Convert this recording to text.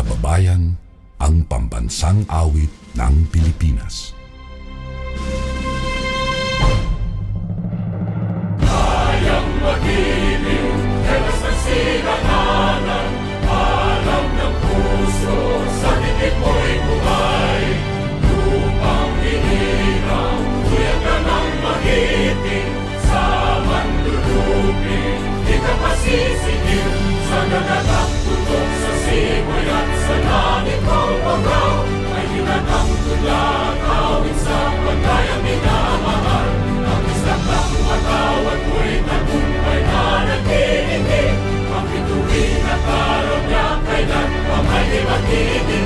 kababayan, ang pambansang awit ng Pilipinas. Kayang mag-ibig, telas ng sinananan, alam ng puso, sa titik mo'y buhay. Lupang hinirang, kuya ka ng magiting, sa manlulupin, di ka pasisigil, sa nagagang tutok sa simoy at sa langit mong pagaw, ay hinatang tulad, awit sa pagkayang minamahal. Ang isang ng matawad mo'y tagumpay na nagtitindig, ang bituin at araw niya kailan pa may di magtitig.